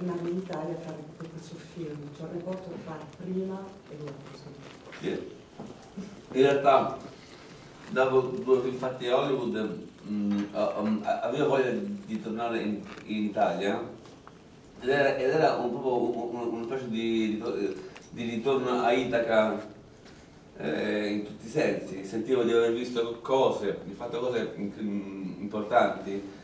tornare in Italia a fare questo film, cioè il rapporto tra prima e dopo. In realtà, dopo due film fatti a Hollywood, avevo voglia di tornare in Italia ed era proprio una specie di ritorno a Itaca in tutti i sensi. Sentivo di aver visto cose, di fatto cose importanti,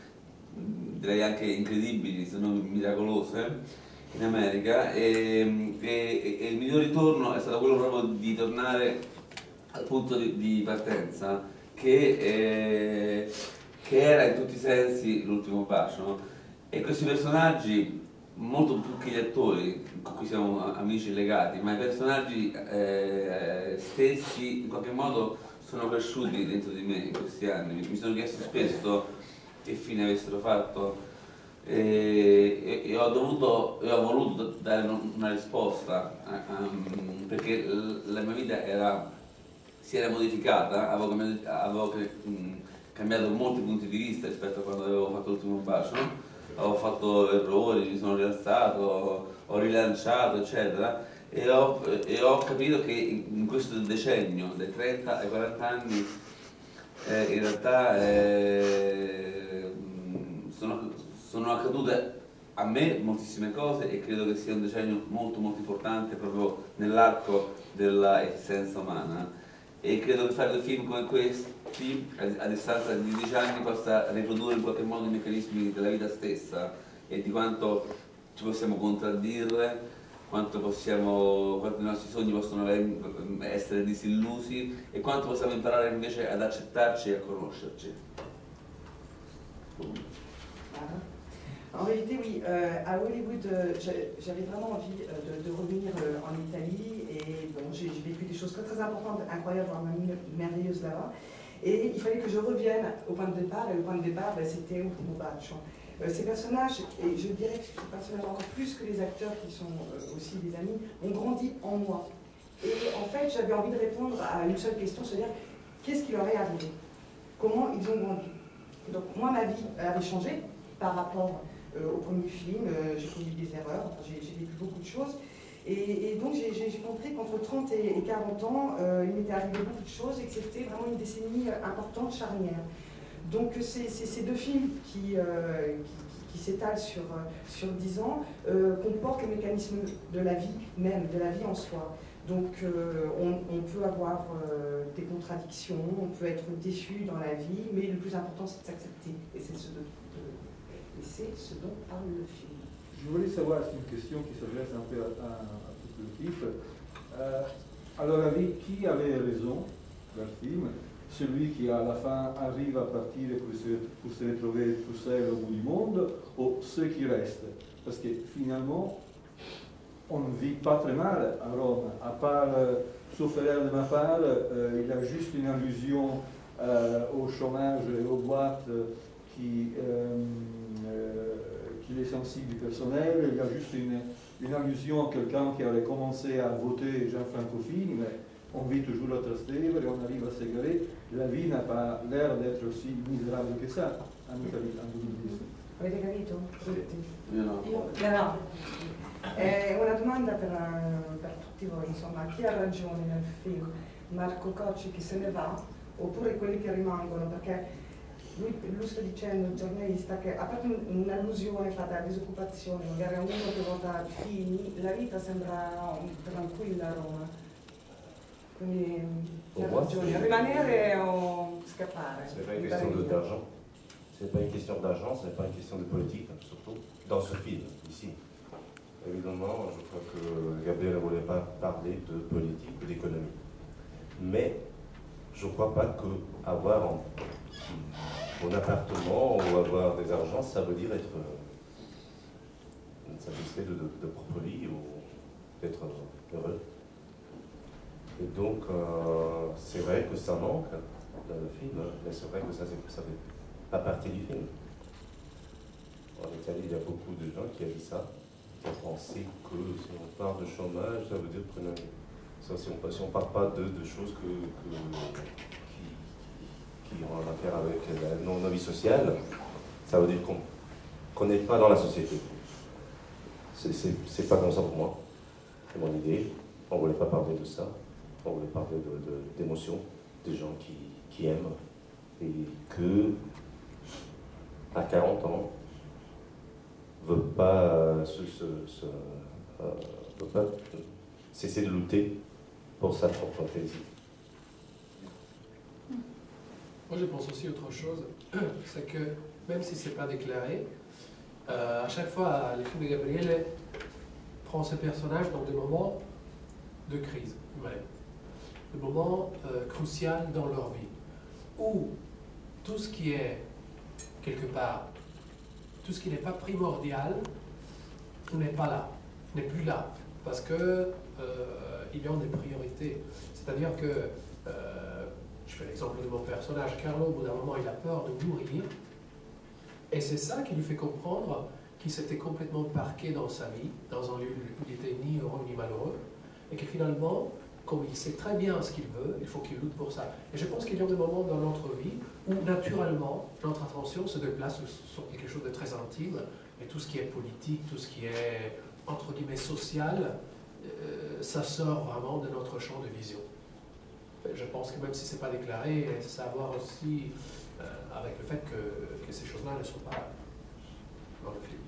direi anche incredibili, se non miracolose, in America, e il mio ritorno è stato quello proprio di tornare al punto di partenza che era in tutti i sensi l'ultimo bacio, e questi personaggi, molto più che gli attori con cui siamo amici legati, ma i personaggi stessi in qualche modo sono cresciuti dentro di me in questi anni. Mi sono chiesto spesso che fine avessero fatto e ho voluto dare una risposta perché la mia vita si era modificata, avevo cambiato molti punti di vista rispetto a quando avevo fatto l'ultimo bacio, avevo fatto errori, mi sono rialzato, ho rilanciato, eccetera, e ho capito che in questo decennio, dai 30 ai 40 anni, in realtà sono accadute a me moltissime cose, e credo che sia un decennio molto molto importante proprio nell'arco dell'esistenza umana, e credo che fare dei film come questi a distanza di 10 anni possa riprodurre in qualche modo i meccanismi della vita stessa e di quanto ci possiamo contraddire, quanto i nostri sogni possono essere disillusi e quanto possiamo imparare invece ad accettarci e a conoscerci. En réalité, oui, à Hollywood, j'avais vraiment envie de revenir en Italie, et bon, j'ai vécu des choses très très importantes, incroyables, vraiment merveilleuses là-bas. Et il fallait que je revienne au point de départ, et le point de départ, c'était Ultimo Bacio. Ces personnages, et je dirais que ces personnages encore plus que les acteurs qui sont aussi des amis, ont grandi en moi. Et en fait, j'avais envie de répondre à une seule question, c'est-à-dire, qu'est-ce qui leur est arrivé? Comment ils ont grandi? Donc moi, ma vie avait changé par rapport au premier film, j'ai commis des erreurs, enfin, j'ai vécu beaucoup de choses, et donc j'ai compris qu'entre 30 et 40 ans, il m'était arrivé beaucoup de choses et que c'était vraiment une décennie importante, charnière. Donc ces deux films qui s'étalent sur 10 ans comportent le mécanisme de la vie même, de la vie en soi. Donc on peut avoir des contradictions, on peut être déçu dans la vie, mais le plus important c'est de s'accepter, et c'est ce dont parle le film. Je voulais savoir, c'est une question qui s'adresse un peu à tout l'équipe. À leur avis, qui avait raison dans le film? Celui qui à la fin arrive à partir pour se retrouver tout seul au bout du monde, ou ceux qui restent? Parce que finalement, on ne vit pas très mal à Rome, à part, sauf erreur de ma part, il y a juste une allusion au chômage et aux boîtes qui est sensible du personnel. Il y a juste une allusion à quelqu'un qui avait commencé à voter Gianfranco Fini, mais on vit toujours à Trastevere et on arrive à s'égarer. La vie n'a pas l'air d'être aussi misérable que ça en Italie en 2010. Avete capito? Io no. No. Una domanda per tutti voi, insomma, chi ha ragione nel film? Marco Cocci che se ne va, oppure quelli che rimangono? Perché lui sta dicendo, il giornalista, che a parte un'allusione fatta alla disoccupazione, magari a uno che vota Fini, la vita sembra tranquilla a Roma. Quindi chi ha ragione? Rimanere o scappare? C'est pas une question d'argent. C'est pas une question d'argent, c'est pas une question de politique, surtout dans ce film, ici. Évidemment, je crois que Gabriel ne voulait pas parler de politique ou d'économie. Mais je ne crois pas qu'avoir mon appartement ou avoir des argents, ça veut dire être satisfait de propre vie ou d'être heureux. Et donc, c'est vrai que ça manque dans le film, mais c'est vrai que ça fait pas partie du film. En Italie, il y a beaucoup de gens qui ont dit ça, qui ont pensé que si on parle de chômage, ça veut dire que si on ne parle pas de choses qui ont affaire avec nos vies sociales, ça veut dire qu'on n'est pas dans la société. c'est pas comme ça pour moi. C'est mon idée. On ne voulait pas parler de ça. On voulait parler d'émotions, des gens qui aiment et que, à 40 ans, ne veut pas, veut pas cesser de lutter pour sa propre félicité. Moi, je pense aussi autre chose, c'est que même si ce n'est pas déclaré, à chaque fois, le film de Gabriele prend ce personnage dans des moments de crise humaine, des moments cruciaux dans leur vie, où tout ce qui est, quelque part, tout ce qui n'est pas primordial n'est pas là, n'est plus là, parce que il y a des priorités. C'est-à-dire que, je fais l'exemple de mon personnage, Carlo, au bout d'un moment, il a peur de mourir, et c'est ça qui lui fait comprendre qu'il s'était complètement parqué dans sa vie, dans un lieu où il n'était ni heureux ni malheureux, et que finalement, comme il sait très bien ce qu'il veut, il faut qu'il lutte pour ça. Et je pense qu'il y a des moments dans notre vie où, naturellement, notre attention se déplace sur quelque chose de très intime, et tout ce qui est politique, tout ce qui est, entre guillemets, social, ça sort vraiment de notre champ de vision. Je pense que même si ce n'est pas déclaré, ça a à voir aussi avec le fait que ces choses-là ne sont pas dans le film.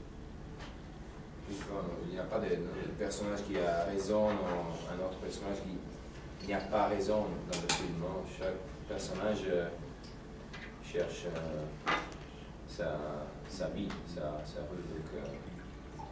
Il n'y a pas de personnage qui a raison, ou un autre personnage qui n'y a pas raison dans le film. Chaque personnage cherche sa vie, sa rue.